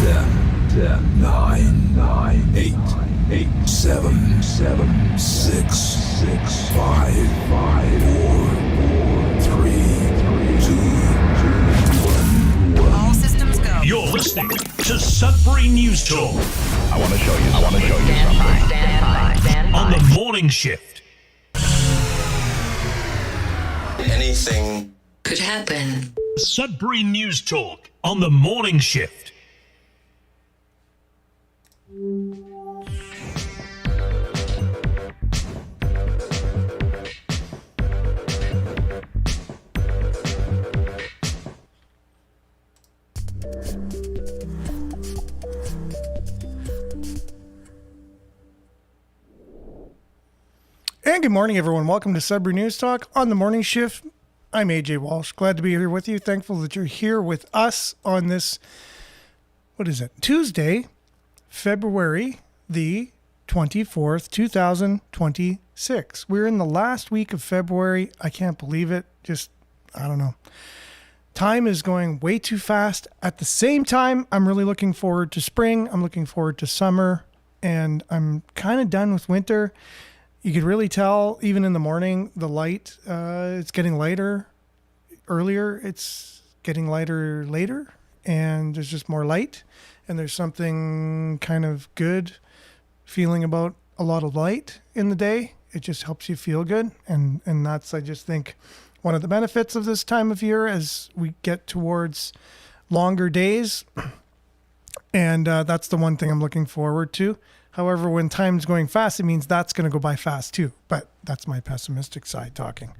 10, 9, 8, 7, 6, 5, 4, 3, 2, 1. All systems go. You're listening to Sudbury News Talk. I want to show you something. Stand by. On the morning shift. Anything Could happen. Sudbury News Talk on the morning shift. And good morning, everyone. Welcome to Sudbury News Talk on the morning shift. I'm AJ Walsh. Glad to be here with you. Thankful that you're here with us on this, Tuesday, February the 24th, 2026. We're in the last week of February. I can't believe it. I don't know. Time is going way too fast. At the same time, I'm really looking forward to spring. I'm looking forward to summer. And I'm kind of done with winter. You could really tell, even in the morning, the light, it's getting lighter earlier. It's getting lighter later. And there's just more light. And there's something kind of good feeling about a lot of light in the day. It just helps you feel good. And that's, I just think, one of the benefits of this time of year as we get towards longer days. And that's the one thing I'm looking forward to. However, when time's going fast, it means that's going to go by fast too. But that's my pessimistic side talking.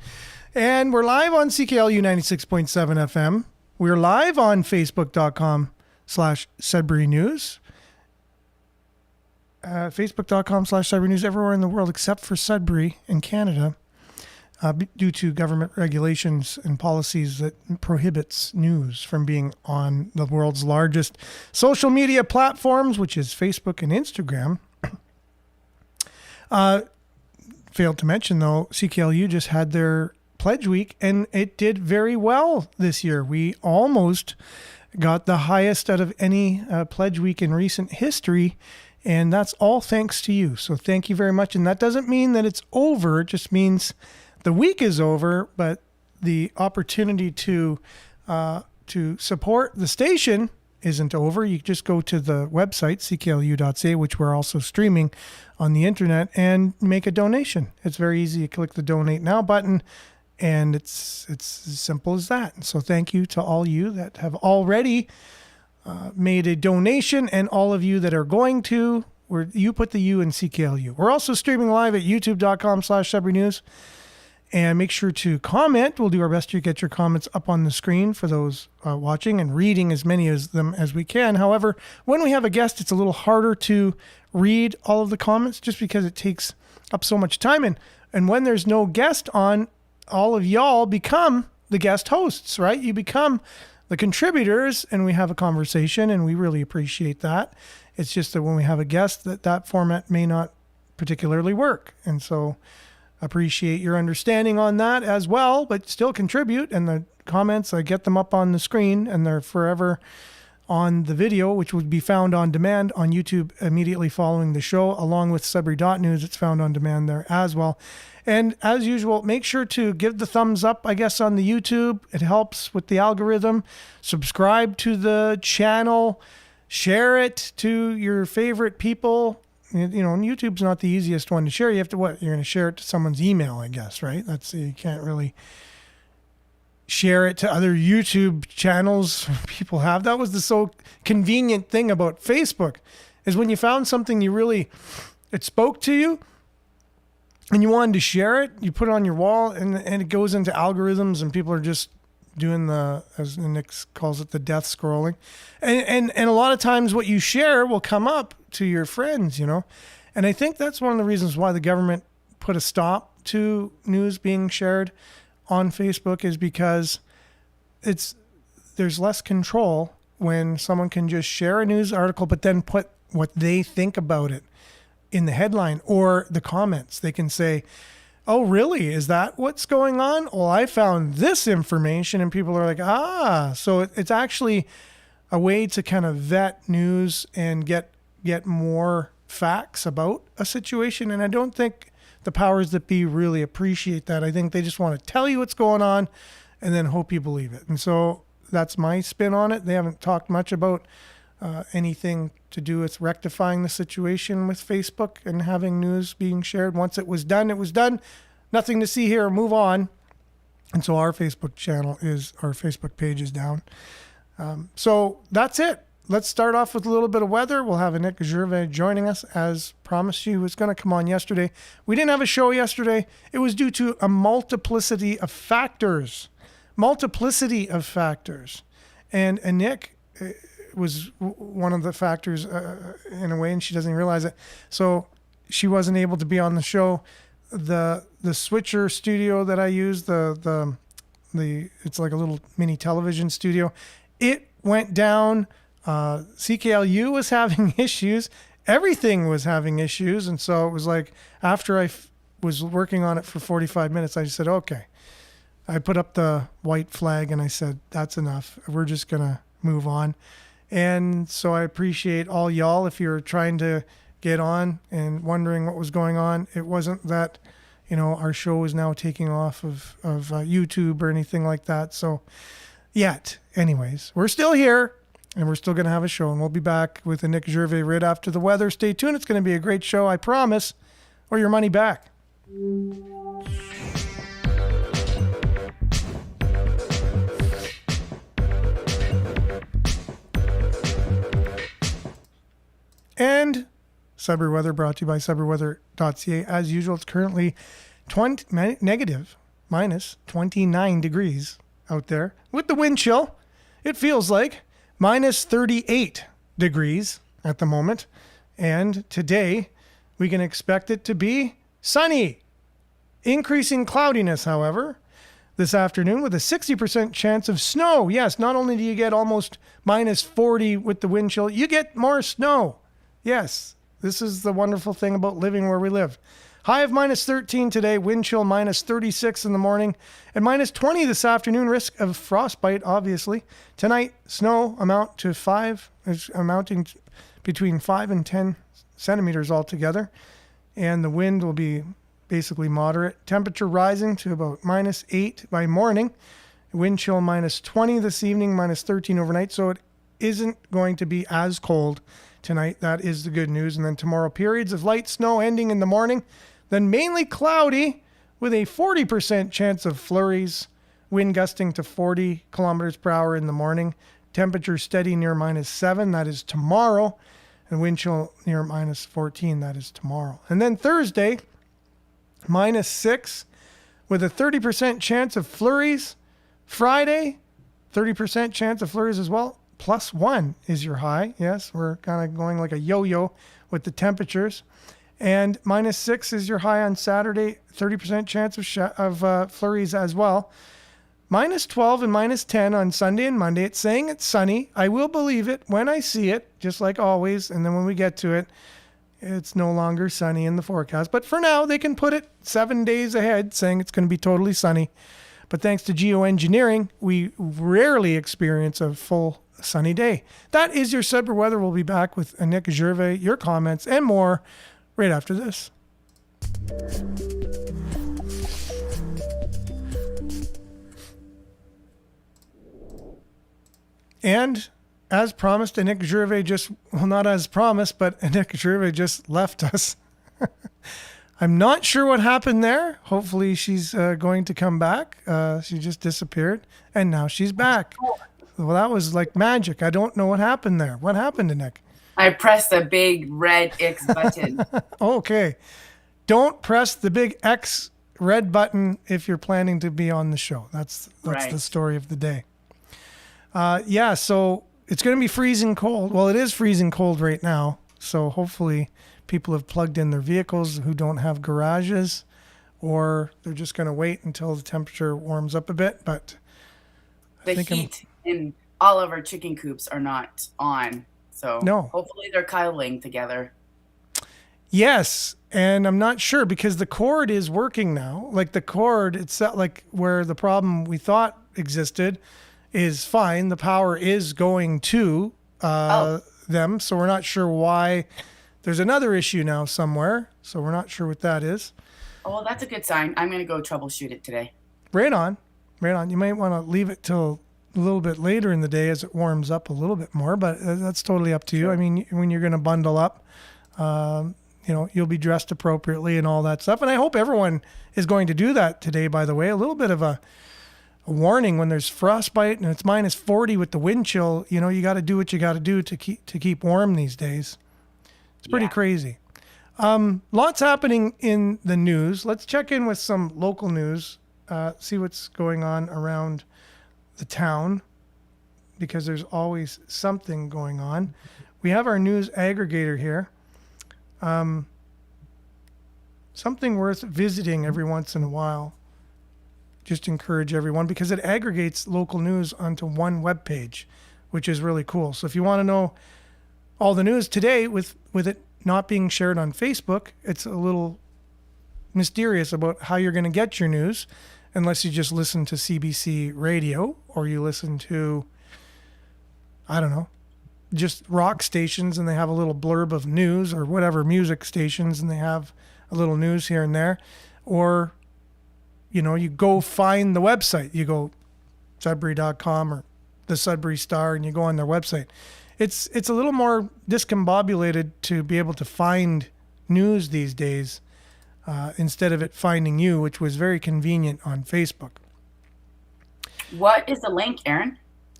And we're live on CKLU 96.7 FM. We're live on Facebook.com/Sudbury News. Facebook.com/Sudbury News everywhere in the world except for Sudbury in Canada. Due to government regulations and policies that prohibits news from being on the world's largest social media platforms, which is Facebook and Instagram. Failed to mention, though, CKLU just had their pledge week, and it did very well this year. We almost got the highest out of any pledge week in recent history, and that's all thanks to you. So thank you very much. And that doesn't mean that it's over. It just means the week is over, but the opportunity to support the station isn't over. You just go to the website, cklu.ca, which we're also streaming on the internet, and make a donation. It's very easy. You click the Donate Now button, and it's as simple as that. So thank you to all you that have already made a donation, and all of you that are going to. You put the U in CKLU. We're also streaming live at youtube.com/Sudbury News. And make sure to comment. We'll do our best to get your comments up on the screen for those watching and reading as many of them as we can. However, when we have a guest, it's a little harder to read all of the comments just because it takes up so much time. And when there's no guest on, all of y'all become the guest hosts, right? You become the contributors and we have a conversation, and we really appreciate that. It's just that when we have a guest, that format may not particularly work. And so appreciate your understanding on that as well, but still contribute. And the comments, I get them up on the screen, and they're forever on the video, which would be found on demand on YouTube immediately following the show, along with Sudbury.news. It's found on demand there as well. And as usual, make sure to give the thumbs up, I guess, on the YouTube. It helps with the algorithm. Subscribe to the channel. Share it to your favorite people. You know, and YouTube's not the easiest one to share. You have to, you're going to share it to someone's email, I guess, right? You can't really share it to other YouTube channels people have. That was the so convenient thing about Facebook, is when you found something it spoke to you and you wanted to share it, you put it on your wall, and it goes into algorithms, and people are just doing as Nick calls it, the death scrolling. And a lot of times what you share will come up to your friends, you know. And I think that's one of the reasons why the government put a stop to news being shared on Facebook, is because there's less control when someone can just share a news article, but then put what they think about it in the headline or the comments. They can say, oh, really? Is that what's going on? Well, I found this information, and people are like, so it's actually a way to kind of vet news and get more facts about a situation. And I don't think the powers that be really appreciate that. I think they just want to tell you what's going on and then hope you believe it. And so that's my spin on it. They haven't talked much about anything to do with rectifying the situation with Facebook and having news being shared. Once it was done, it was done. Nothing to see here. Move on. And so our Facebook page is down. So that's it. Let's start off with a little bit of weather. We'll have Nick Gervais joining us as promised. He was going to come on yesterday. We didn't have a show yesterday. It was due to a multiplicity of factors. And Nick was one of the factors in a way, and she doesn't realize it. So she wasn't able to be on the show. The switcher studio that I use, the it's like a little mini television studio. It went down. CKLU was having issues. Everything was having issues. And so it was like, after I was working on it for 45 minutes, I just said, okay. I put up the white flag and I said, that's enough. We're just going to move on. And so I appreciate all y'all. If you're trying to get on and wondering what was going on, it wasn't that, our show is now taking off of YouTube or anything like that. So yet, anyways, we're still here. And we're still going to have a show, and we'll be back with a Nick Gervais right after the weather. Stay tuned. It's going to be a great show, I promise, or your money back. And Sudbury weather brought to you by sudburyweather.ca. As usual, it's currently minus 29 degrees out there with the wind chill. It feels like minus 38 degrees at the moment. And today, we can expect it to be sunny. Increasing cloudiness, however, this afternoon with a 60% chance of snow. Yes, not only do you get almost minus 40 with the wind chill, you get more snow. Yes, this is the wonderful thing about living where we live. High of minus 13 today, wind chill minus 36 in the morning, and minus 20 this afternoon, risk of frostbite, obviously. Tonight, snow amounting between 5 and 10 centimeters altogether, and the wind will be basically moderate. Temperature rising to about minus 8 by morning, wind chill minus 20 this evening, minus 13 overnight, so it isn't going to be as cold tonight. That is the good news. And then tomorrow, periods of light snow ending in the morning, then mainly cloudy with a 40% chance of flurries, wind gusting to 40 kilometers per hour in the morning, temperature steady near minus 7, that is tomorrow, and wind chill near minus 14, that is tomorrow. And then Thursday, minus 6 with a 30% chance of flurries. Friday, 30% chance of flurries as well. Plus 1 is your high. Yes, we're kind of going like a yo-yo with the temperatures. And minus 6 is your high on Saturday. 30% chance of flurries as well. Minus 12 and minus 10 on Sunday and Monday. It's saying it's sunny. I will believe it when I see it, just like always. And then when we get to it, it's no longer sunny in the forecast. But for now, they can put it 7 days ahead saying it's going to be totally sunny. But thanks to geoengineering, we rarely experience a full sunny day. That is your Sudbury weather. We'll be back with Nick Gervais, your comments, and more right after this. And as promised, Nick Gervais not as promised, but Nick Gervais just left us. I'm not sure what happened there. Hopefully she's going to come back. She just disappeared, and now she's back. Well, that was like magic. I don't know what happened there. What happened to Nick? I pressed the big red X button. Okay. Don't press the big X red button if you're planning to be on the show. That's right. The story of the day. So it's going to be freezing cold. Well, it is freezing cold right now. So hopefully people have plugged in their vehicles who don't have garages, or they're just going to wait until the temperature warms up a bit. But the heat in all of our chicken coops are not on. So hopefully they're cuddling together. Yes. And I'm not sure because the cord is working now. Like the cord, it's like where the problem we thought existed is fine. The power is going to them, so we're not sure why. There's another issue now somewhere, so we're not sure what that is. Oh, well, that's a good sign. I'm going to go troubleshoot it today. Right on. You might want to leave it till a little bit later in the day as it warms up a little bit more, but that's totally up to you. I mean, when you're going to bundle up, you'll be dressed appropriately and all that stuff. And I hope everyone is going to do that today, by the way. A little bit of a warning when there's frostbite and it's minus 40 with the wind chill. You got to do what you got to do to keep warm these days. It's pretty crazy. Lots happening in the news. Let's check in with some local news, see what's going on around the town, because there's always something going on. We have our news aggregator here. Something worth visiting every once in a while. Just encourage everyone, because it aggregates local news onto one web page, which is really cool. So if you want to know all the news today with it not being shared on Facebook, it's a little mysterious about how you're going to get your news, unless you just listen to CBC radio or you listen to, I don't know, just rock stations and they have a little blurb of news, or whatever, music stations and they have a little news here and there. Or, you go find the website. You go Sudbury.com or the Sudbury Star and you go on their website. It's a little more discombobulated to be able to find news these days, instead of it finding you, which was very convenient on Facebook. What is the link, Aaron?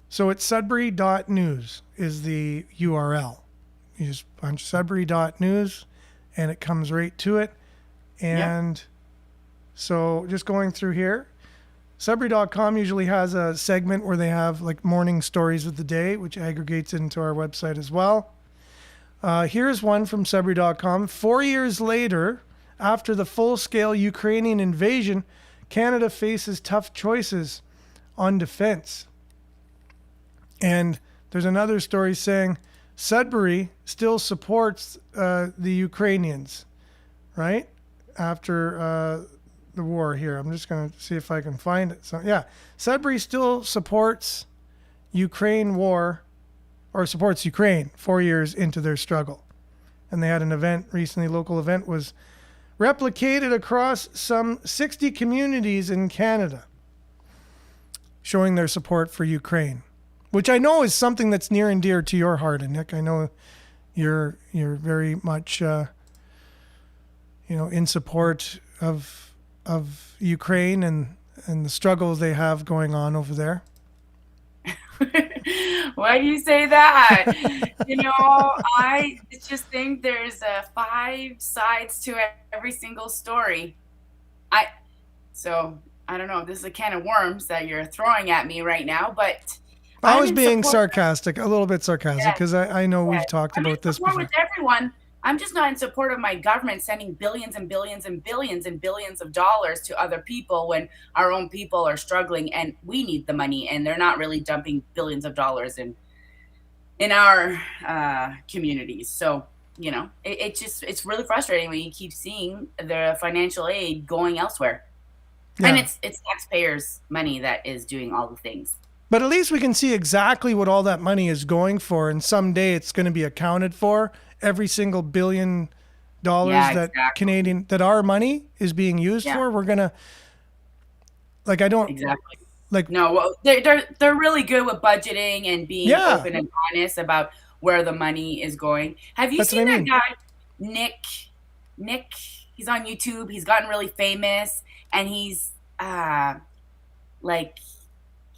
So it's Sudbury.news is the URL. You just punch Sudbury.news and it comes right to it. And so just going through here, Sudbury.com usually has a segment where they have like morning stories of the day, which aggregates into our website as well. Here's one from Sudbury.com. 4 years later, after the full-scale Ukrainian invasion, Canada faces tough choices on defense. And there's another story saying Sudbury still supports the Ukrainians, right? After the war here. I'm just going to see if I can find it. So, yeah, Sudbury still supports Ukraine war, or supports Ukraine 4 years into their struggle. And they had an event recently, local event was replicated across some 60 communities in Canada, showing their support for Ukraine, which I know is something that's near and dear to your heart. And Nick, I know you're very much, in support of Ukraine and the struggles they have going on over there. Why do you say that? I just think there's 5 sides to every single story. I don't know if this is a can of worms that you're throwing at me right now, but I was being sarcastic, a little bit sarcastic, because I know we've talked about this before. With everyone, I'm just not in support of my government sending billions and billions and billions and billions of dollars to other people when our own people are struggling and we need the money, and they're not really dumping billions of dollars in our communities. So, it's really frustrating when you keep seeing the financial aid going elsewhere. Yeah. And it's taxpayers' money that is doing all the things. But at least we can see exactly what all that money is going for, and someday it's going to be accounted for. Every single $1 billion that our money is being used for, we're gonna they're really good with budgeting and being open and honest about where the money is going. Have you seen that guy, Nick? He's on YouTube. He's gotten really famous, and he's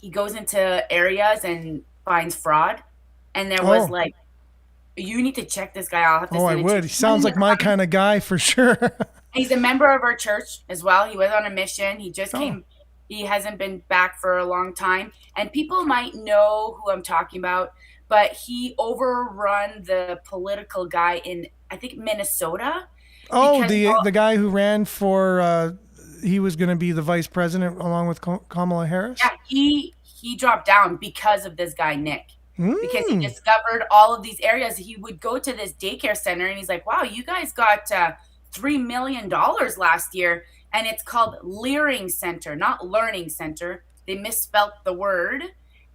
he goes into areas and finds fraud, and there was you need to check this guy out. I would. He sounds like my kind of guy for sure. He's a member of our church as well. He was on a mission. He just came. He hasn't been back for a long time. And people might know who I'm talking about, but he overrun the political guy in, I think, Minnesota. Oh, the guy who ran for, he was going to be the vice president along with Kamala Harris? Yeah, he dropped down because of this guy, Nick. Because he discovered all of these areas. He would go to this daycare center and he's like, wow, you guys got $3 million last year. And it's called Learning Center, not Learning Center. They misspelt the word.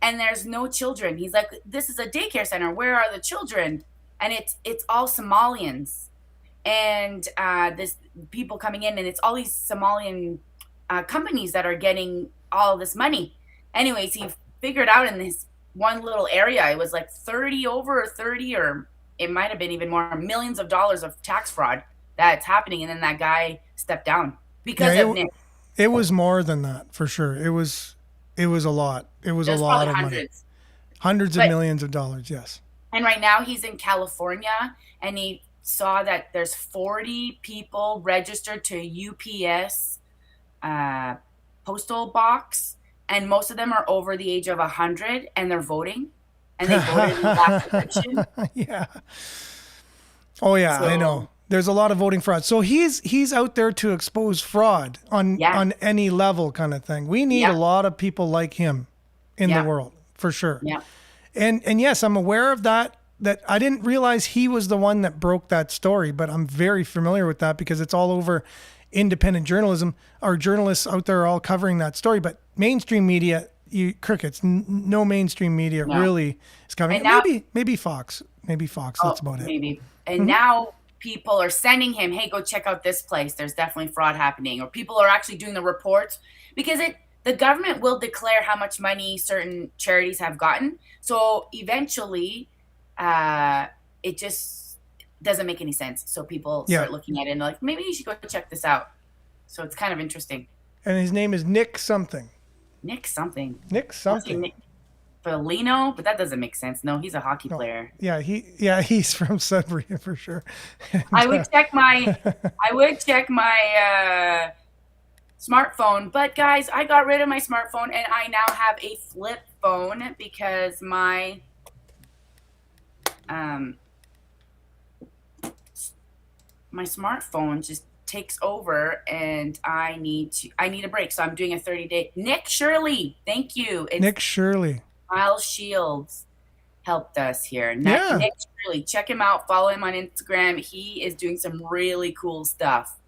and there's no children. He's like, this is a daycare center. Where are the children? And it's all Somalians, and this people coming in, and it's all these Somalian companies that are getting all this money. Anyways, he figured out in this one little area, it was like 30, or it might have been even more, millions of dollars of tax fraud that's happening. And then that guy stepped down because of Nick. It was more than that, for sure. It was a lot. It was a lot of money. Hundreds of millions of dollars, yes. And right now he's in California, and he saw that there's 40 people registered to UPS postal box, and most of them are over the age of 100, and they're voting, and they voted in the last election. Yeah. Oh yeah, I know. There's a lot of voting fraud. So he's out there to expose fraud on any level, kind of thing. We need a lot of people like him in the world, for sure. Yeah. And yes, I'm aware of that I didn't realize he was the one that broke that story, but I'm very familiar with that because it's all over independent journalism. Our journalists out there are all covering that story, but mainstream media, crickets, no mainstream media really is covering it. Maybe Fox, that's about it. Maybe. And now people are sending him, hey, go check out this place. There's definitely fraud happening. Or people are actually doing the reports because the government will declare how much money certain charities have gotten. So eventually, it just doesn't make any sense. So people start looking at it and like, maybe you should go check this out. So it's kind of interesting. And his name is Nick something. Nick something. Nick Bellino, but that doesn't make sense. No, he's a hockey player. Yeah, he's from Sudbury for sure. And, I would check my smartphone, but guys, I got rid of my smartphone and I now have a flip phone because my smartphone just takes over and I need a break. So I'm doing a 30-day. Nick Shirley, thank you. Nick Shirley. Miles Shields helped us here. Nick Shirley, check him out. Follow him on Instagram. He is doing some really cool stuff.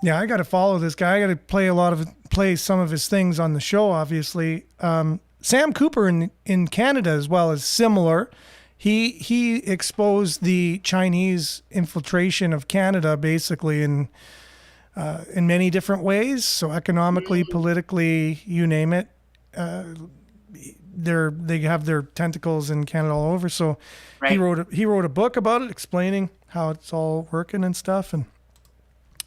Yeah, I got to follow this guy. I got to play some of his things on the show, obviously. Sam Cooper in Canada as well is similar. He exposed the Chinese infiltration of Canada basically in many different ways. So economically, politically, you name it. They have their tentacles in Canada all over. So he wrote a book about it, explaining how it's all working and stuff, and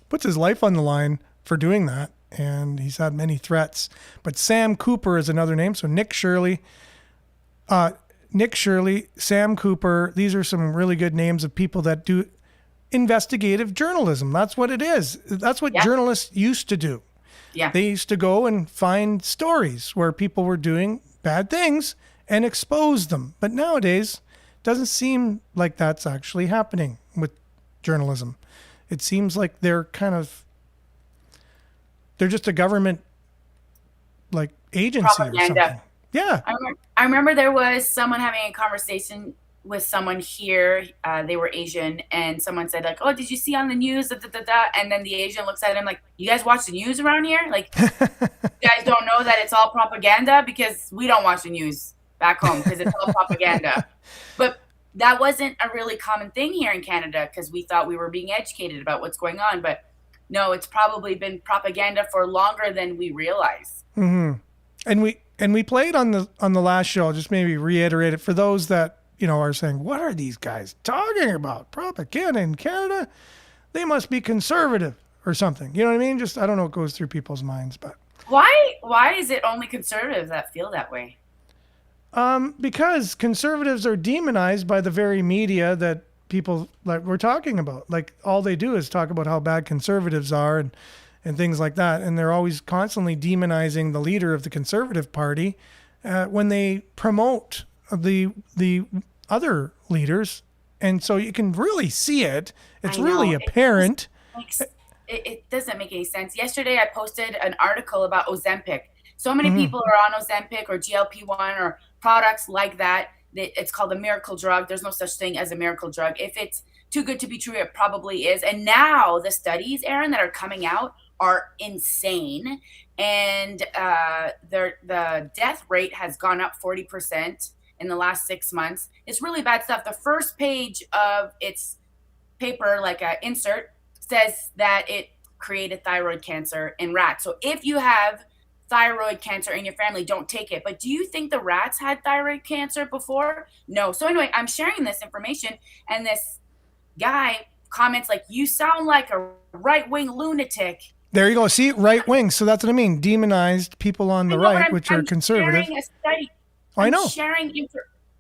puts his life on the line for doing that. And he's had many threats. But Sam Cooper is another name. So Nick Shirley, Sam Cooper. These are some really good names of people that do investigative journalism. That's what it is. That's what journalists used to do. Yeah. They used to go and find stories where people were doing bad things and expose them. But nowadays, it doesn't seem like that's actually happening with journalism. It seems like they're just a government like agency propaganda. Or something. Yeah. I remember there was someone having a conversation with someone here. They were Asian, and someone said like, "Oh, did you see on the news?" Da, da, da, da. And then the Asian looks at him like, "You guys watch the news around here? Like, you guys don't know that it's all propaganda because we don't watch the news back home because it's all propaganda." But that wasn't a really common thing here in Canada because we thought we were being educated about what's going on. But no, it's probably been propaganda for longer than we realize. Mm-hmm. And we played on the last show. I'll just maybe reiterate it for those that are saying, what are these guys talking about? Propaganda in Canada? They must be conservative or something. You know what I mean? Just, I don't know what goes through people's minds, but why is it only conservatives that feel that way? Because conservatives are demonized by the very media that people like we're talking about. Like all they do is talk about how bad conservatives are and things like that. And they're always constantly demonizing the leader of the Conservative Party when they promote the other leaders. And so you can really see it. It's really apparent. It doesn't make any sense. Yesterday, I posted an article about Ozempic. So many people are on Ozempic or GLP-1 or products like that. It's called a miracle drug. There's no such thing as a miracle drug. If it's too good to be true, it probably is. And now the studies, Aaron, that are coming out are insane. and the death rate has gone up 40% in the last 6 months. It's really bad stuff. The first page of its paper, like an insert, says that it created thyroid cancer in rats. So if you have thyroid cancer in your family, don't take it. But do you think the rats had thyroid cancer before? No. So anyway, I'm sharing this information, and this guy comments like, "You sound like a right-wing lunatic." There you go. See, right wing. So that's what I mean. Demonized people on the right, which are conservative. Sharing a study. I know.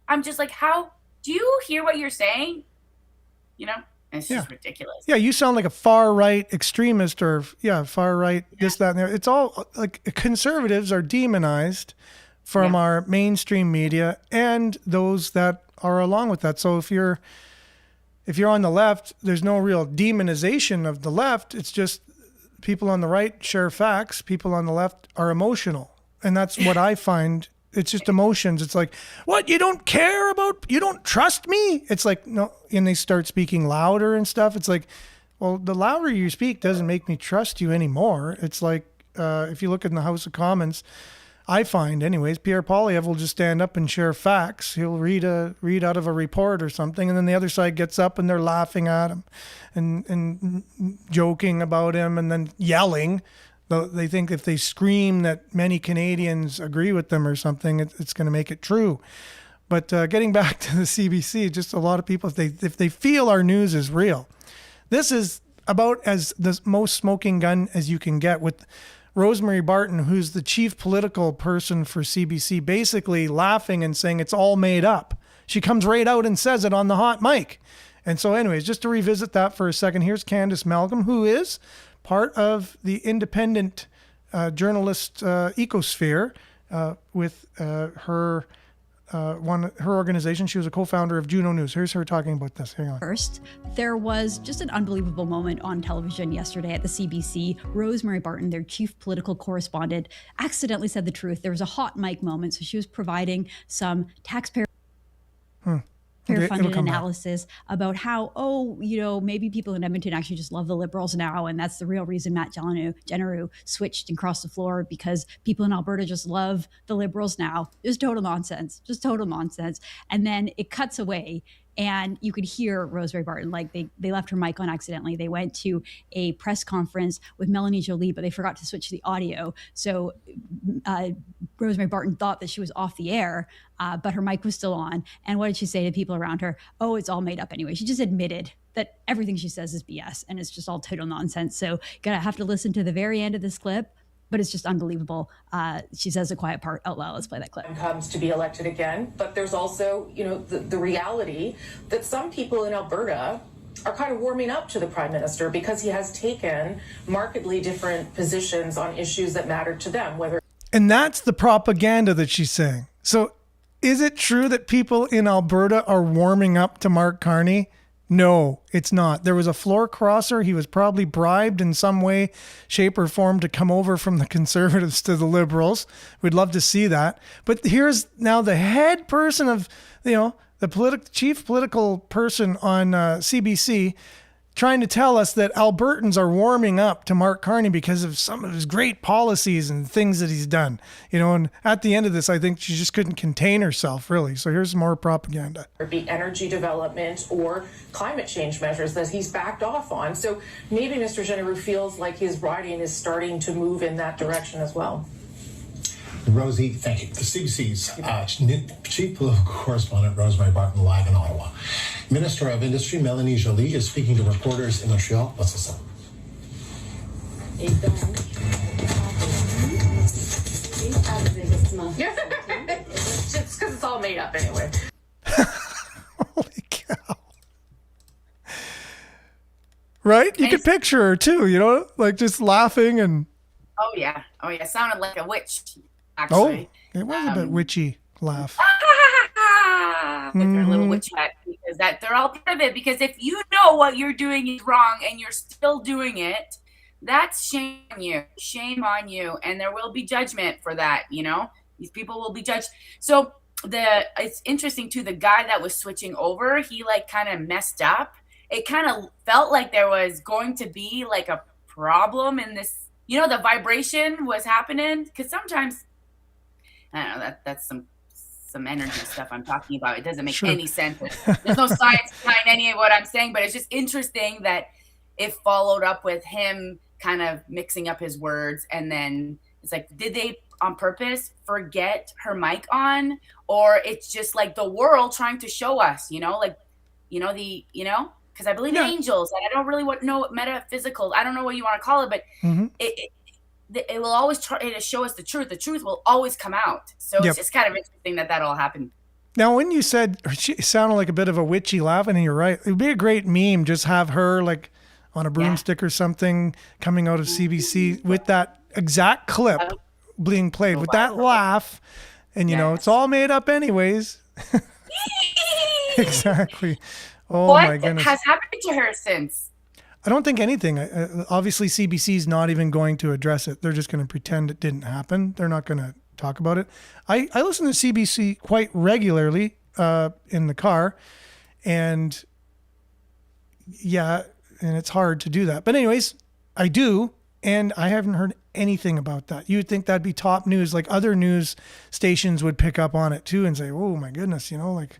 I'm just like, how do you hear what you're saying? You know, it's just ridiculous. Yeah, you sound like a far right extremist, or far right this, that, and there. It's all like conservatives are demonized from our mainstream media and those that are along with that. So if you're on the left, there's no real demonization of the left. It's just people on the right share facts. People on the left are emotional. And that's what I find. It's just emotions. It's like, what? You don't care about, you don't trust me? It's like, no. And they start speaking louder and stuff. It's like, well, the louder you speak doesn't make me trust you anymore. It's like, if you look in the House of Commons, I find anyways, Pierre Poilievre will just stand up and share facts. He'll read out of a report or something, and then the other side gets up and they're laughing at him and joking about him and then yelling. They think if they scream that many Canadians agree with them or something, it's going to make it true. But getting back to the CBC, just a lot of people, if they feel our news is real, this is about as the most smoking gun as you can get, with Rosemary Barton, who's the chief political person for CBC, basically laughing and saying it's all made up. She comes right out and says it on the hot mic. And so anyways, just to revisit that for a second, here's Candice Malcolm, who is part of the independent journalist ecosphere with her organization. She was a co-founder of Juno News. Here's her talking about this. Hang on. First, there was just an unbelievable moment on television yesterday at the CBC. Rosemary Barton, their chief political correspondent, accidentally said the truth. There was a hot mic moment, so she was providing some taxpayer funded analysis about how, maybe people in Edmonton actually just love the Liberals now, and that's the real reason Matt Genereux switched and crossed the floor, because people in Alberta just love the Liberals now. Just total nonsense. And then it cuts away, and you could hear Rosemary Barton, like they left her mic on accidentally. They went to a press conference with Melanie Joly, but they forgot to switch the audio. So Rosemary Barton thought that she was off the air, but her mic was still on. And what did she say to people around her? Oh, it's all made up anyway. She just admitted that everything she says is BS, and it's just all total nonsense. So gotta have to listen to the very end of this clip, but it's just unbelievable. She says the quiet part out loud. Let's play that clip. Comes to be elected again, but there's also, the reality that some people in Alberta are kind of warming up to the Prime Minister because he has taken markedly different positions on issues that matter to them, And that's the propaganda that she's saying. So is it true that people in Alberta are warming up to Mark Carney? No, it's not. There was a floor crosser. He was probably bribed in some way, shape, or form to come over from the Conservatives to the Liberals. We'd love to see that. But here's now the head person of, the chief political person on CBC trying to tell us that Albertans are warming up to Mark Carney because of some of his great policies and things that he's done. And at the end of this, I think she just couldn't contain herself, really. So here's more propaganda. It be energy development or climate change measures that he's backed off on. So maybe Mr. Genereux feels like his riding is starting to move in that direction as well. Rosie, thank you. The CBC's chief political correspondent, Rosemary Barton, live in Ottawa. Minister of Industry, Melanie Joly, is speaking to reporters in Montreal. Let's listen. It's because it's all made up anyway. Holy cow. Right? You could picture her too, like just laughing and... Oh, yeah. Sounded like a witch, actually. Oh, it was a bit witchy laugh. With her little witch hat, because they're all part of it. Because if you know what you're doing is wrong and you're still doing it, that's shame on you, and there will be judgment for that. These people will be judged. So it's interesting too. The guy that was switching over, he kind of messed up. It kind of felt like there was going to be a problem in this you know, the vibration was happening. Because sometimes, I don't know, that's some energy stuff I'm talking about. It doesn't make any sense. There's no science behind any of what I'm saying, but it's just interesting that it followed up with him kind of mixing up his words. And then it's like, did they on purpose forget her mic on? Or it's just like the world trying to show us, you know, like, you know, because I believe in angels, and I don't really know what metaphysical, I don't know what you want to call it, but it will always try to show us the truth. The truth will always come out. So it's just kind of interesting that all happened. Now, when you said she sounded like a bit of a witchy laugh, and you're right, it would be a great meme. Just have her like on a broomstick or something coming out of CBC with that exact clip being played with that laugh. And, you know, it's all made up anyways. Exactly. Oh, my goodness. What has happened to her since? I don't think anything. Obviously, CBC is not even going to address it. They're just going to pretend it didn't happen. They're not going to talk about it. I listen to CBC quite regularly in the car. And yeah, and it's hard to do that. But anyways, I do. And I haven't heard anything about that. You would think that'd be top news. Like other news stations would pick up on it too and say, oh my goodness, you know, like,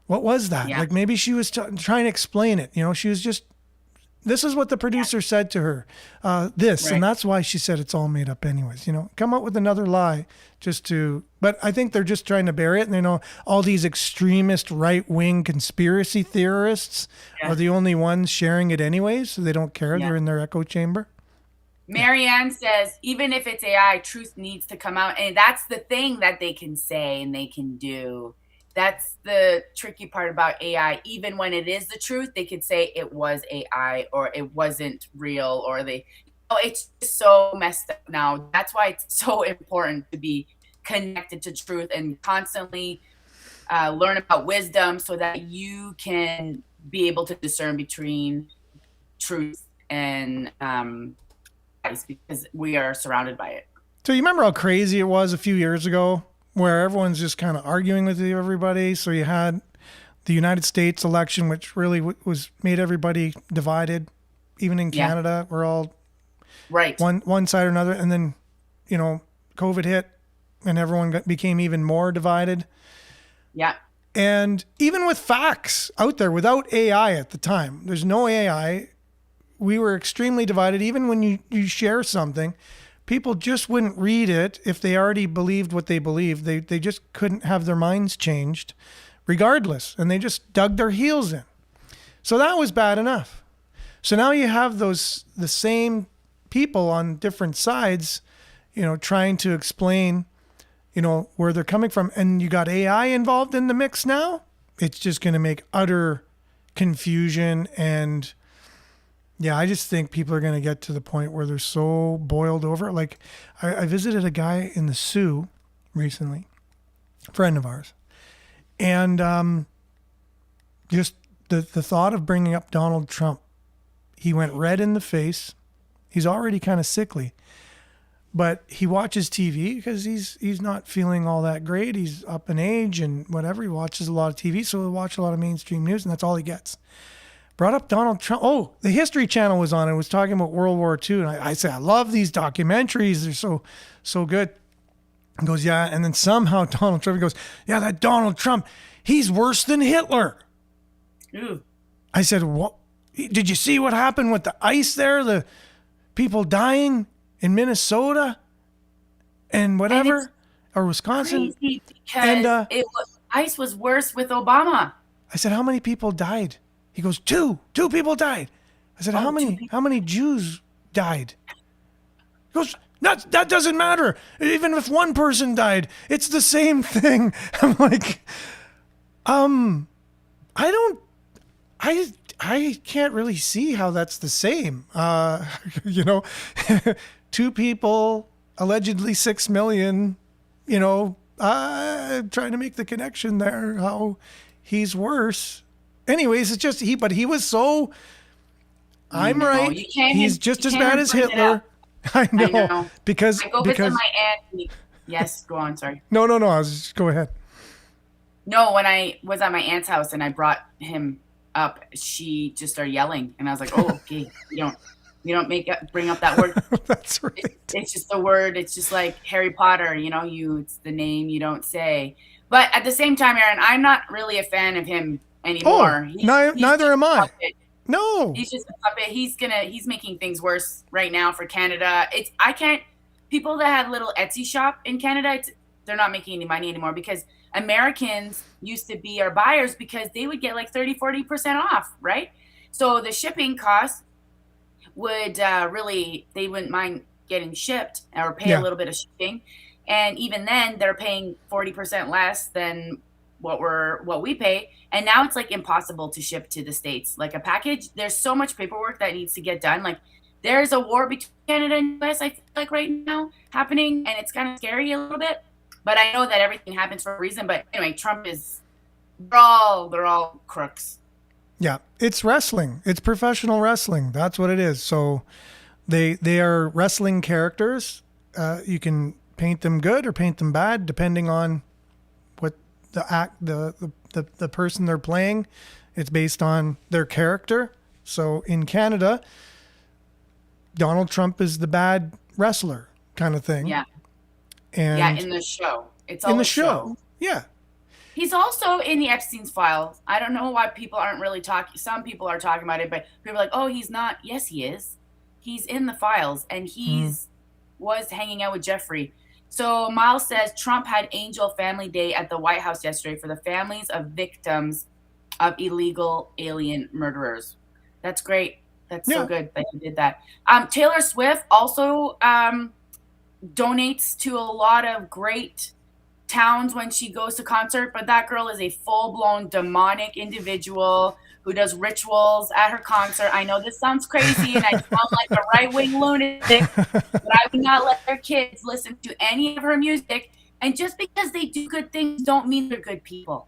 what was that? Yeah. Like maybe she was trying to explain it. You know, she was just, this is what the producer said to her, and that's why she said it's all made up anyways, you know, come up with another lie but I think they're just trying to bury it. And, you know, all these extremist right-wing conspiracy theorists are the only ones sharing it anyways. So they don't care. They're in their echo chamber. Marianne says, even if it's AI, truth needs to come out. And that's the thing that they can say and they can do. That's the tricky part about AI. Even when it is the truth, they could say it was AI or it wasn't real, or it's just so messed up now. That's why it's so important to be connected to truth and constantly learn about wisdom so that you can be able to discern between truth and lies, because we are surrounded by it. So you remember how crazy it was a few years ago, where everyone's just kind of arguing with everybody? So you had the United States election, which really made everybody divided. Even in Canada, we're all one side or another. And then, you know, COVID hit and everyone became even more divided. Yeah. And even with facts out there, without AI at the time, there's no AI. We were extremely divided. Even when you share something, people just wouldn't read it if they already believed what they believed. They just couldn't have their minds changed regardless. And they just dug their heels in. So that was bad enough. So now you have the same people on different sides, you know, trying to explain, you know, where they're coming from. And you got AI involved in the mix now. It's just going to make utter confusion. And yeah, I just think people are going to get to the point where they're so boiled over. Like I visited a guy in the Sioux recently, a friend of ours. And just the thought of bringing up Donald Trump, he went red in the face. He's already kind of sickly, but he watches TV because he's not feeling all that great. He's up in age and whatever. He watches a lot of TV, so he'll watch a lot of mainstream news, and that's all he gets. Brought up Donald Trump. Oh, the History Channel was on. It was talking about World War II, and I said, I love these documentaries. They're so good. He goes, yeah, and then somehow Donald Trump goes, yeah, that Donald Trump, he's worse than Hitler. Ew. I said, what? Did you see what happened with the ice there? The people dying in Minnesota and whatever, or Wisconsin. And ice was worse with Obama. I said, how many people died? He goes, two people died. I said, how many Jews died? He goes, that doesn't matter. Even if one person died, it's the same thing. I'm like, I can't really see how that's the same. You know, 2 people, allegedly 6 million, you know, trying to make the connection there, how he's worse. Anyways, it's just he was so, I'm right. He's just as bad as Hitler. I know. Because I go visit my aunt. Yes, go on, sorry. No, go ahead. No, when I was at my aunt's house and I brought him up, she just started yelling, and I was like, "Oh, okay, you don't." We don't bring up that word. That's right. It's just a word. It's just like Harry Potter, it's the name you don't say. But at the same time, Aaron, I'm not really a fan of him anymore. Neither am I. No. He's just a puppet. He's making things worse right now for Canada. People that have little Etsy shop in Canada, they're not making any money anymore because Americans used to be our buyers because they would get like 30-40% off, right? So the shipping costs would they wouldn't mind getting shipped or pay a little bit of shipping. And even then they're paying 40% less than what we pay. And now it's like impossible to ship to the States. Like a package, there's so much paperwork that needs to get done. Like there's a war between Canada and US, I feel like right now happening. And it's kind of scary a little bit, but I know that everything happens for a reason. But anyway, Trump they're all crooks. Yeah, it's wrestling. It's professional wrestling. That's what it is. So they are wrestling characters. You can paint them good or paint them bad, depending on what the person they're playing. It's based on their character. So in Canada, Donald Trump is the bad wrestler kind of thing. Yeah. And in the show. It's all in the show. Yeah. He's also in the Epstein's files. I don't know why people aren't really talking. Some people are talking about it, but people are like, oh, he's not. Yes, he is. He's in the files, and was hanging out with Jeffrey. So Miles says Trump had Angel Family Day at the White House yesterday for the families of victims of illegal alien murderers. That's great. That's so good that he did that. Taylor Swift also donates to a lot of great towns when she goes to concert, but that girl is a full-blown demonic individual who does rituals at her concert. I know this sounds crazy and I sound like a right-wing lunatic, but I would not let their kids listen to any of her music. And just because they do good things don't mean they're good people.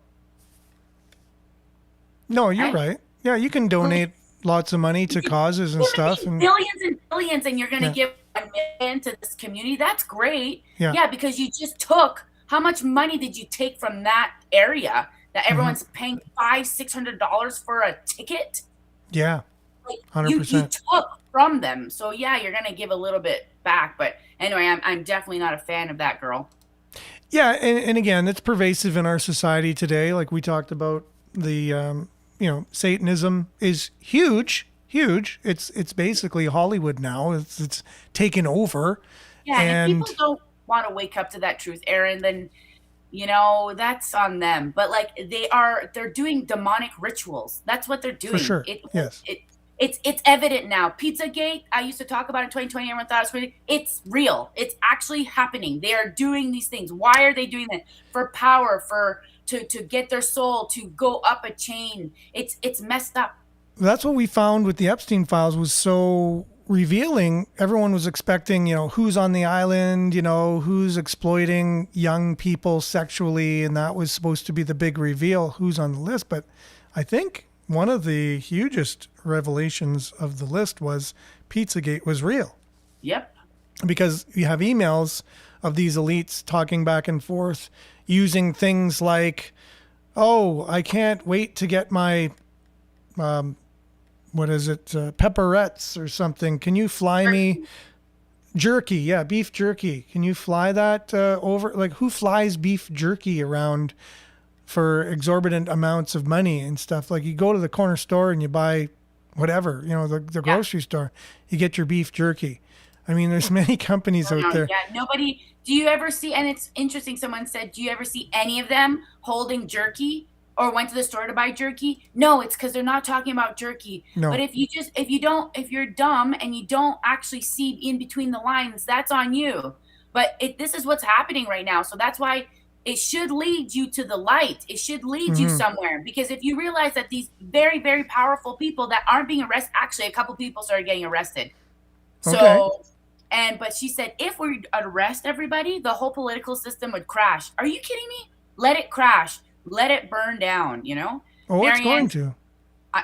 No, you're right. Yeah, you can donate lots of money to causes and stuff. And billions and billions, and you're going to give $1 million to this community. That's great. Yeah, because you just took. How much money did you take from that area that everyone's paying $500-$600 for a ticket? Yeah, 100%. You took from them, so yeah, you're gonna give a little bit back. But anyway, I'm definitely not a fan of that girl. Yeah, and again, it's pervasive in our society today. Like we talked about, the Satanism is huge. It's basically Hollywood now. It's taken over. Yeah, and if people don't want to wake up to that truth, Aaron, then that's on them. But like they're doing demonic rituals. That's what they're doing. For sure. Yes. It's evident now. Pizzagate, I used to talk about in 2020. Everyone thought it was crazy. It's real. It's actually happening. They are doing these things. Why are they doing that? For power, to get their soul to go up a chain. It's messed up. That's what we found with the Epstein files was so revealing. Everyone was expecting, who's on the island, who's exploiting young people sexually, and that was supposed to be the big reveal, who's on the list. But I think one of the hugest revelations of the list was Pizzagate was real. Yep. Because you have emails of these elites talking back and forth using things like, oh, I can't wait to get my pepperettes or something. Can you fly me jerky? Yeah, beef jerky. Can you fly that over? Like, who flies beef jerky around for exorbitant amounts of money and stuff? Like, you go to the corner store and you buy whatever, the grocery store. You get your beef jerky. I mean, there's many companies out there. Yeah, nobody. Do you ever see? And it's interesting. Someone said, "Do you ever see any of them holding jerky?" Or went to the store to buy jerky? No, it's because they're not talking about jerky. No. But if you're dumb and you don't actually see in between the lines, that's on you. But this is what's happening right now. So that's why it should lead you to the light. It should lead you somewhere. Because if you realize that these very, very powerful people that aren't being arrested, actually a couple people started getting arrested. So, but she said, if we arrest everybody, the whole political system would crash. Are you kidding me? Let it crash. Let it burn down, Oh, it's going to.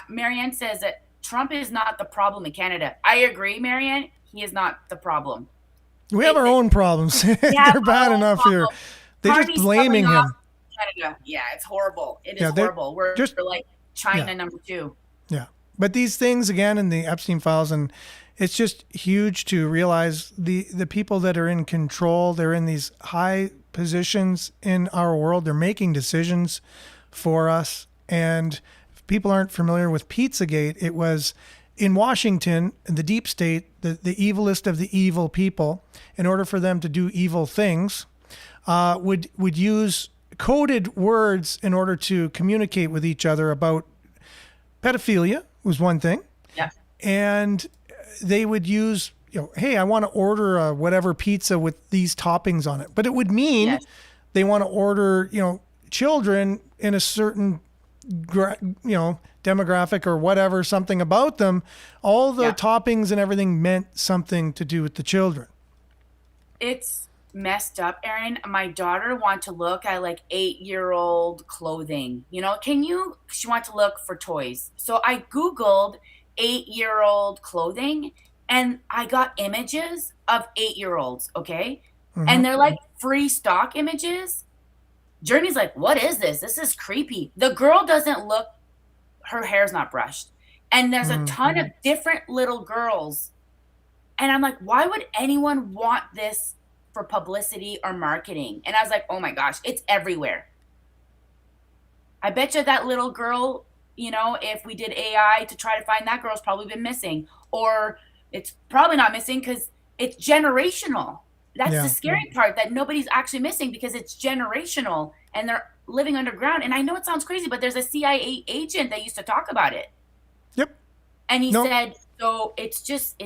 Marianne says that Trump is not the problem in Canada. I agree, Marianne. He is not the problem. We have our own problems. They're bad enough here. They're just blaming him. Canada. Yeah, it's horrible. It is horrible. We're like China number 2. Yeah. But these things, again, in the Epstein files, and it's just huge to realize the people that are in control, they're in these high positions in our world. They're making decisions for us. And if people aren't familiar with Pizzagate, it was in Washington, the deep state, the evilest of the evil people, in order for them to do evil things, would use coded words in order to communicate with each other about pedophilia was one thing. Yeah. And they would use, hey, I want to order a whatever pizza with these toppings on it. But it would mean they want to order, children in a certain, demographic or whatever, something about them. All the toppings and everything meant something to do with the children. It's messed up, Aaron. My daughter want to look at like 8-year-old clothing. She want to look for toys. So I Googled 8-year-old clothing and I got images of 8-year-olds. Okay. Mm-hmm. And they're like free stock images. Journey's like, what is this? This is creepy. The girl doesn't look, her hair's not brushed. And there's a ton of different little girls. And I'm like, why would anyone want this for publicity or marketing? And I was like, oh my gosh, it's everywhere. I bet you that little girl, if we did AI to try to find that girl's probably been missing. Or it's probably not missing because it's generational. That's the scary part, that nobody's actually missing because it's generational and they're living underground. And I know it sounds crazy, but there's a CIA agent that used to talk about it. Yep. And he said, so it's just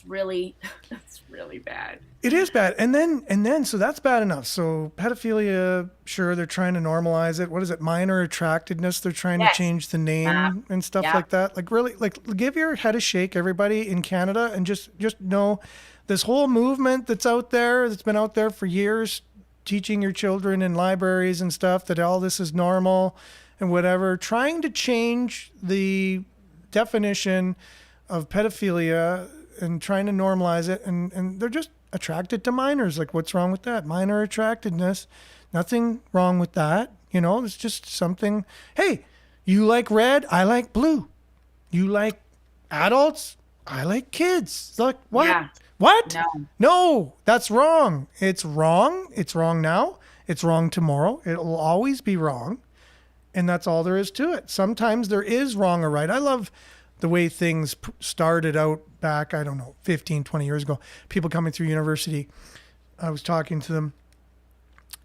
really, it's really bad. It is bad. And then, so that's bad enough. So pedophilia, sure, they're trying to normalize it. What is it? Minor attractedness. They're trying to change the name and stuff like that. Like really, like give your head a shake, everybody in Canada, and just know this whole movement that's out there, that's been out there for years, teaching your children in libraries and stuff that all this is normal and whatever, trying to change the definition of pedophilia and trying to normalize it. And they're just attracted to minors. Like, what's wrong with that? Minor attractedness. Nothing wrong with that. It's just something. Hey, you like red, I like blue. You like adults, I like kids. It's like, what? Yeah. What? No, that's wrong. It's wrong. It's wrong now. It's wrong tomorrow. It will always be wrong. And that's all there is to it. Sometimes there is wrong or right. I love the way things started out back, 15, 20 years ago. People coming through university, I was talking to them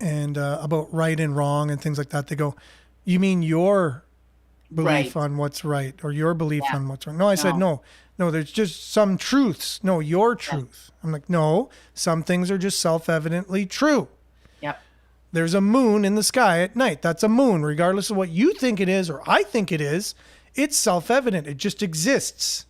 and about right and wrong and things like that. They go, you mean your belief on what's right or your belief on what's wrong? No, I said, no, there's just some truths. No, your truth. I'm like, no, some things are just self-evidently true. Yep. There's a moon in the sky at night. That's a moon. Regardless of what you think it is or I think it is, it's self-evident. It just exists.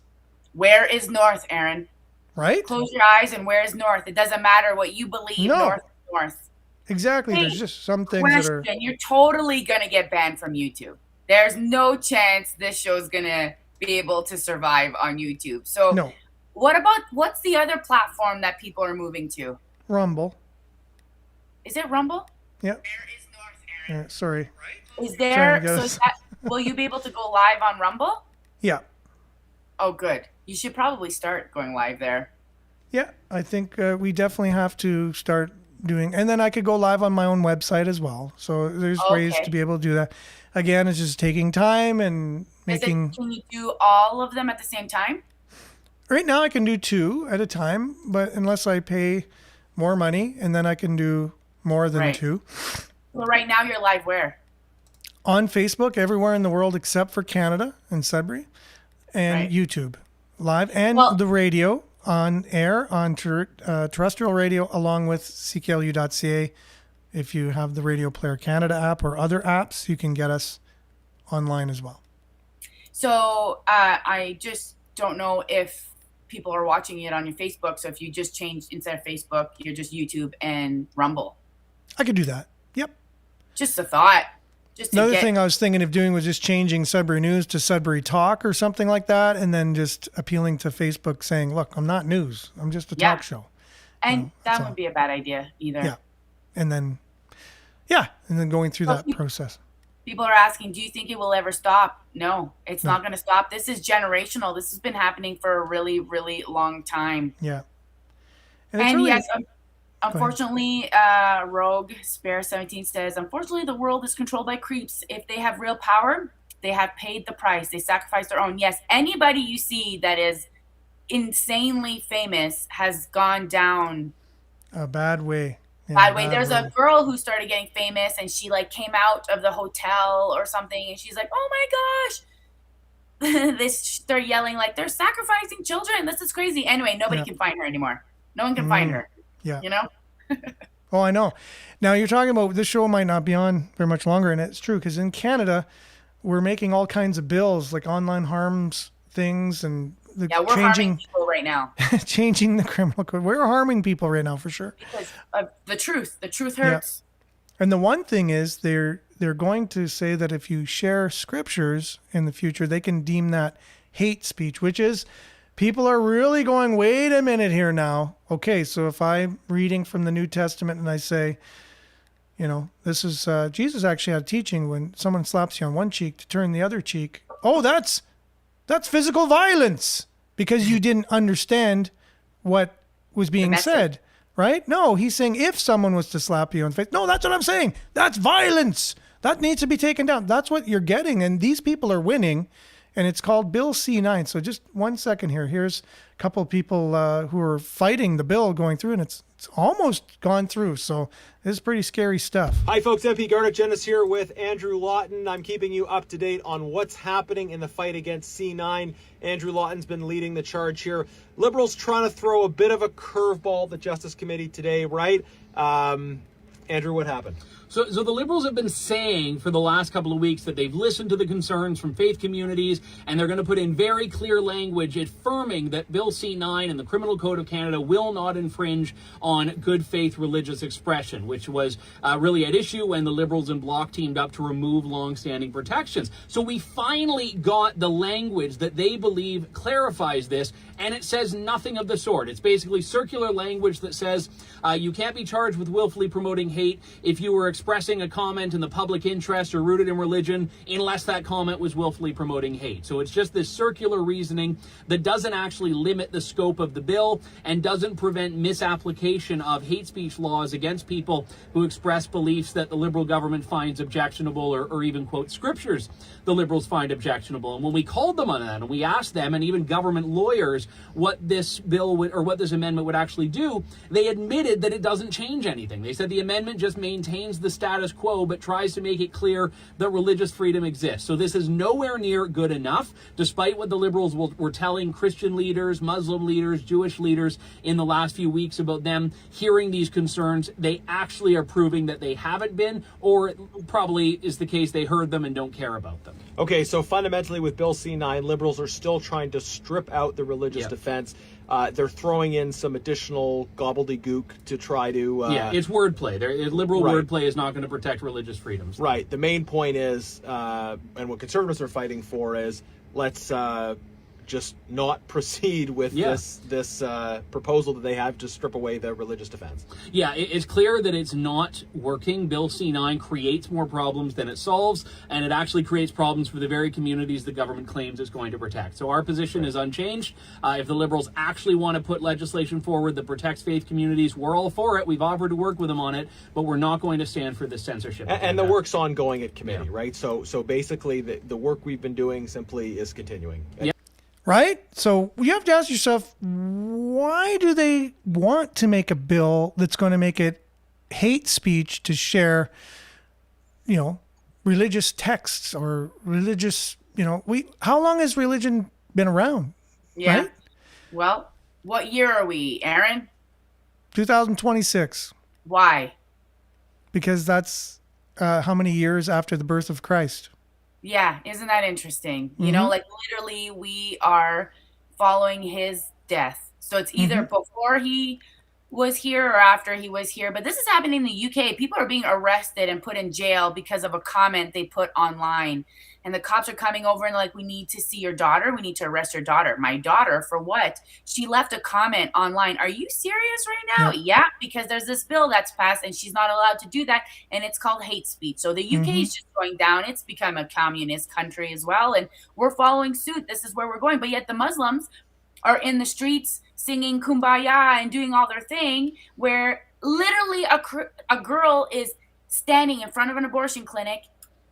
Where is north, Aaron? Right? Close your eyes and where is north? It doesn't matter what you believe. No. North is north. Exactly. Hey, there's just some things that are... You're totally going to get banned from YouTube. There's no chance this show's going to be able to survive on YouTube. So what's the other platform that people are moving to? Rumble. Is it Rumble? Yeah. Sorry. Is there, will you be able to go live on Rumble? Yeah. Oh, good. You should probably start going live there. Yeah, I think we definitely have to start doing, and then I could go live on my own website as well. So there's ways to be able to do that. Again, it's just taking time and making. Can you do all of them at the same time? Right now I can do 2 at a time, but unless I pay more money, and then I can do more than 2. Well, right now you're live where? On Facebook, everywhere in the world except for Canada and Sudbury, and YouTube, live, and the radio on air on terrestrial radio, along with cklu.ca. If you have the Radio Player Canada app or other apps, you can get us online as well. So I just don't know if people are watching it on your Facebook. So if you just changed, instead of Facebook, you're just YouTube and Rumble. I could do that. Yep. Just a thought. Another thing I was thinking of doing was just changing Sudbury News to Sudbury Talk or something like that, and then just appealing to Facebook saying, look, I'm not news. I'm just a talk show. And that wouldn't be a bad idea either. Yeah. And then going through that process. People are asking, do you think it will ever stop? No, it's No. not going to stop. This is generational. This has been happening for a really, really long time. Yeah. And it's And really, yes, unfortunately, Rogue Spare 17 says, unfortunately, the world is controlled by creeps. If they have real power, they have paid the price. They sacrifice their own. Yes, anybody you see that is insanely famous has gone down a bad way. Yeah, bad way. bad There's a girl who started getting famous and she like came out of the hotel or something and she's like, oh my gosh. They're yelling like they're sacrificing children. This is crazy. Anyway, nobody Yeah. can find her anymore. No one can find her. Yeah. You know? Oh, I know. Now you're talking about this show might not be on very much longer, and it's true because in Canada, we're making all kinds of bills like online harms things and the Yeah, we're harming people right now. changing the criminal code. We're harming people right now for sure. Because of the truth. The truth hurts. And the one thing is they're going to say that if you share scriptures in the future, they can deem that hate speech, which is people are really going, wait a minute here now. Okay, so if I'm reading from the New Testament and I say, you know, this is Jesus actually had a teaching when someone slaps you on one cheek to turn the other cheek. Oh, that's physical violence because you didn't understand what was being said, right? No, he's saying if someone was to slap you on the face, no, that's what I'm saying. That's violence. That needs to be taken down. That's what you're getting. And these people are winning. And it's called Bill C9. So just 1 second here. Here's a couple of people who are fighting the bill going through, and it's almost gone through. So this is pretty scary stuff. Hi, folks. MP Garnet Jennis here with Andrew Lawton. I'm keeping you up to date on what's happening in the fight against C9. Andrew Lawton's been leading the charge here. Liberals trying to throw a bit of a curveball at the Justice Committee today, right? Andrew, what happened? So the Liberals have been saying for the last couple of weeks that they've listened to the concerns from faith communities, and they're going to put in very clear language affirming that Bill C9 and the Criminal Code of Canada will not infringe on good faith religious expression, which was really at issue when the Liberals and Bloc teamed up to remove long-standing protections. So we finally got the language that they believe clarifies this, and it says nothing of the sort. It's basically circular language that says you can't be charged with willfully promoting hate if you were expressing a comment in the public interest or rooted in religion, unless that comment was willfully promoting hate. So it's just this circular reasoning that doesn't actually limit the scope of the bill and doesn't prevent misapplication of hate speech laws against people who express beliefs that the Liberal government finds objectionable or even quote scriptures the Liberals find objectionable. And when we called them on that and we asked them and even government lawyers what this bill would, or what this amendment would actually do, they admitted that it doesn't change anything. They said the amendment just maintains the status quo but tries to make it clear that religious freedom exists. So this is nowhere near good enough, despite what the Liberals were telling Christian leaders, Muslim leaders, Jewish leaders in the last few weeks about them hearing these concerns. They actually are proving that they haven't been, or it probably is the case they heard them and don't care about them. Okay, so fundamentally with Bill C9, Liberals are still trying to strip out the religious defense. They're throwing in some additional gobbledygook to try to... it's wordplay. Liberal right. wordplay is not going to protect religious freedoms. Right. The main point is, and what conservatives are fighting for is, let's just not proceed with this proposal that they have to strip away the religious defense. Yeah, it's clear that it's not working. Bill C9 creates more problems than it solves, and it actually creates problems for the very communities the government claims it's going to protect. So our position is unchanged. If the Liberals actually want to put legislation forward that protects faith communities, we're all for it. We've offered to work with them on it, but we're not going to stand for this censorship. And the work's ongoing at committee, right? So basically the work we've been doing simply is continuing. Right? So you have to ask yourself, why do they want to make a bill that's going to make it hate speech to share, you know, religious texts or religious, you know, how long has religion been around? Yeah. Right? Well, what year are we, Aaron? 2026. Why? Because that's how many years after the birth of Christ. Yeah, isn't that interesting? You know, like literally we are following his death. So it's either before he was here or after he was here, but this is happening in the UK. People are being arrested and put in jail because of a comment they put online. And the cops are coming over and like, we need to see your daughter. We need to arrest your daughter. My daughter, for what? She left a comment online. Are you serious right now? Yeah, because there's this bill that's passed and she's not allowed to do that. And it's called hate speech. So the UK is just going down. It's become a communist country as well. And we're following suit. This is where we're going. But yet the Muslims are in the streets singing Kumbaya and doing all their thing, where literally a girl is standing in front of an abortion clinic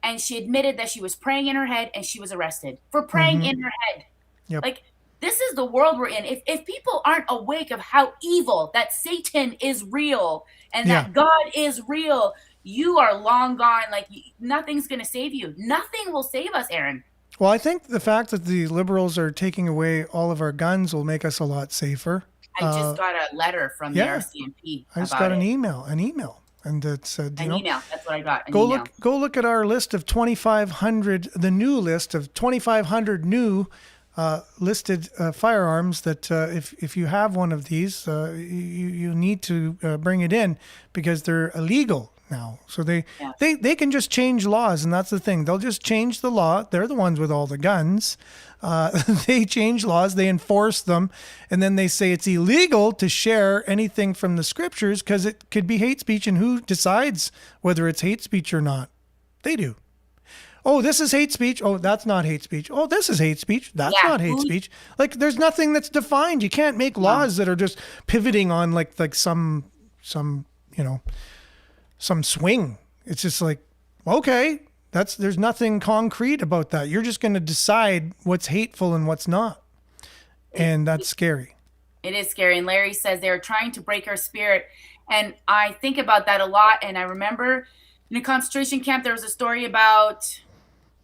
and she admitted that she was praying in her head and she was arrested for praying in her head. Yep. Like, this is the world we're in. If people aren't awake of how evil, that Satan is real and that God is real, you are long gone. Like, nothing's going to save you. Nothing will save us, Aaron. Well, I think the fact that the Liberals are taking away all of our guns will make us a lot safer. I just got a letter from the RCMP. I just got an email. And it said, email. That's what I got. Go look at our list of 2,500, the new list of 2,500 new listed firearms that if you have one of these, you need to bring it in because they're illegal now. So they can just change laws, and that's the thing. They'll just change the law. They're the ones with all the guns. They change laws, they enforce them, and then they say it's illegal to share anything from the scriptures because it could be hate speech, and who decides whether it's hate speech or not? They do. Oh, this is hate speech. Oh, that's not hate speech. Oh, this is hate speech. That's not hate speech. Like, there's nothing that's defined. You can't make laws that are just pivoting on like some swing. It's just like, okay, there's nothing concrete about that. You're just going to decide what's hateful and what's not. And that's scary. It is scary. And Larry says they're trying to break our spirit. And I think about that a lot. And I remember in a concentration camp, there was a story about,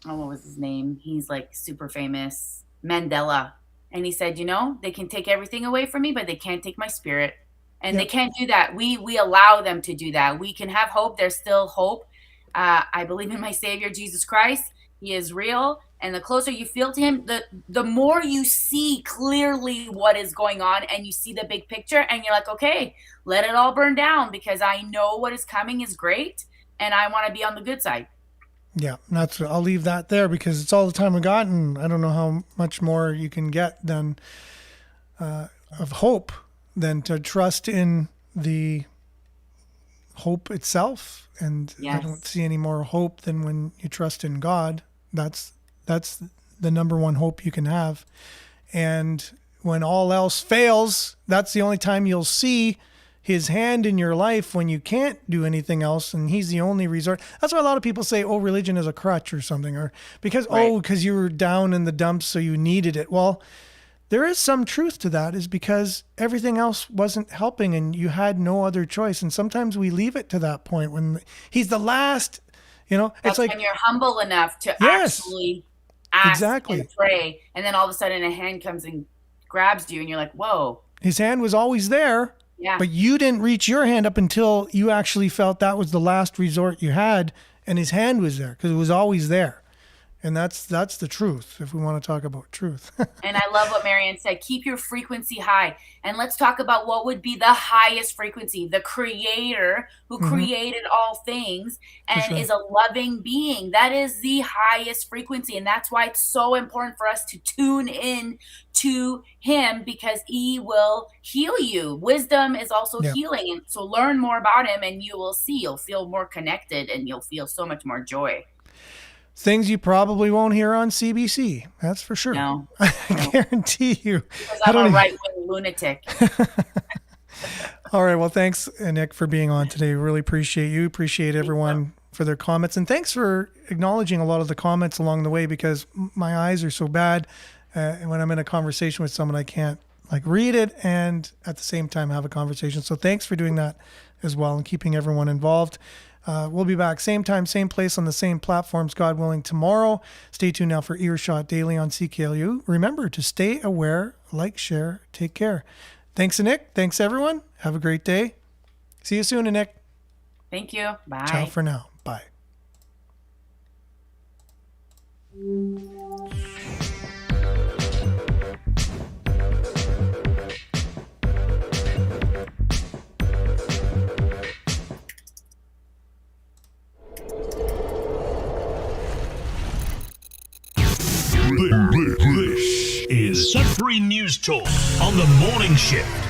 what was his name? He's like super famous, Mandela. And he said, they can take everything away from me, but they can't take my spirit. And they can't do that. We allow them to do that. We can have hope. There's still hope. I believe in my Savior, Jesus Christ. He is real. And the closer you feel to him, the more you see clearly what is going on and you see the big picture and you're like, okay, let it all burn down because I know what is coming is great and I want to be on the good side. Yeah, I'll leave that there because it's all the time we got, and I don't know how much more you can get than of hope than to trust in the hope itself. And I don't see any more hope than when you trust in God. That's the number one hope you can have. And when all else fails, that's the only time you'll see his hand in your life, when you can't do anything else and he's the only resort. That's why a lot of people say, oh, religion is a crutch or something, or because you were down in the dumps so you needed it. Well, there is some truth to that, is because everything else wasn't helping and you had no other choice. And sometimes we leave it to that point when he's the last, That's it's like when you're humble enough to actually ask and pray. And then all of a sudden a hand comes and grabs you and you're like, whoa. His hand was always there, but you didn't reach your hand up until you actually felt that was the last resort you had. And his hand was there because it was always there. And that's the truth, if we want to talk about truth. And I love what Marianne said. Keep your frequency high. And let's talk about what would be the highest frequency. The creator who created all things and is a loving being. That is the highest frequency. And that's why it's so important for us to tune in to him, because he will heal you. Wisdom is also healing. And so learn more about him and you will see. You'll feel more connected and you'll feel so much more joy. Things you probably won't hear on CBC. That's for sure. No. I guarantee you. Because I'm a right-wing lunatic. All right. Well, thanks, Nick, for being on today. Really appreciate you. Appreciate everyone for their comments. And thanks for acknowledging a lot of the comments along the way, because my eyes are so bad. And when I'm in a conversation with someone, I can't read it and at the same time have a conversation. So thanks for doing that as well and keeping everyone involved. We'll be back same time, same place on the same platforms, God willing, tomorrow. Stay tuned now for Earshot Daily on CKLU. Remember to stay aware, like, share, take care. Thanks, Nick. Thanks, everyone. Have a great day. See you soon, Nick. Thank you. Bye. Ciao for now. Bye. This is Sudbury News Talk on the morning shift.